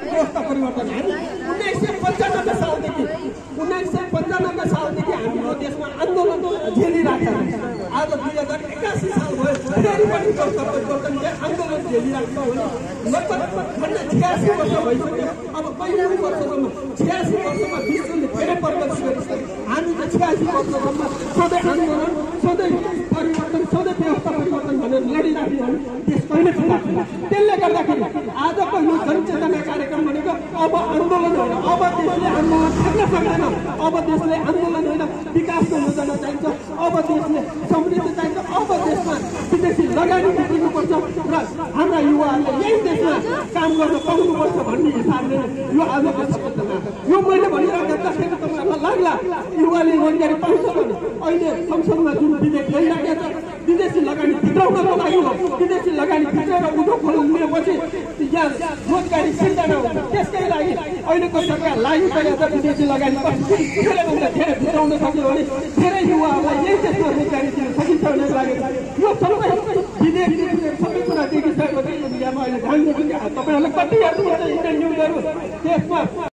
व्यवस्था परिवर्तन हामी 1995 सालदेखि हाम्रो देशमा आन्दोलन झेलिरहेका छौँ। आज 2081 साल भयो, फेरि पनि व्यवस्था परिवर्तनले आन्दोलन झेलिरहेको छ भने लगभग 86 वर्ष भइसक्यो। अब 85 वर्षसम्म 86 वर्षमा विश्वले धेरै प्रगति गरिसक्यो। हामी त 86 वर्षसम्म सधैँ आन्दोलन, सधैँ परिवर्तन, सधैँ व्यवस्था परिवर्तन भनेर लडिराख्यो भने देश कहिले सुधार हुँदैन। त्यसले गर्दाखेरि आजको यो जनचेतना कार्यक्रम भनेको अब आन्दोलन होइन, अब देशले आन्दोलन थाक्न सक्दैन। अब देशले आन्दोलन होइन, विकासको योजना चाहिन्छ। अब देशले समृद्धि चाहिन्छ। अब देशमा विदेशी लगानी दिनुपर्छ र हाम्रा युवाहरूले यही देशमा काम गर्न पाउनुपर्छ भन्ने हिसाबले यो आजको सचेतना। यो मैले भनिरहेको जसरी तपाईँहरूलाई लाग्ला युवाले रोजगारी पाउँछ भने अहिले संसदमा जुन विधेयक ल्याइरहेको छ विदेशी लगानी भित्राउनको लागि हो। विदेशी लगानी भित्राएर उद्योग खोल्नेपछि यहाँ रोजगारी सिर्जना हुन्छ। त्यसकै लागि अहिलेको सरकार लागिसकेको छ विदेशी लगानी धेरैभन्दा धेरै भित्राउन सक्यो भने धेरै युवाहरूलाई यही देशमा रोजगारी दिन सकिन्छ भन्ने लागेको छ। यो सबै विधेयक सबै कुरा देखिसकेपछि इन्डियामा अहिले ध्यान दिनु। तपाईँहरूलाई कति हेर्नुहुन्छ इन्डियन न्युजहरू त्यसमा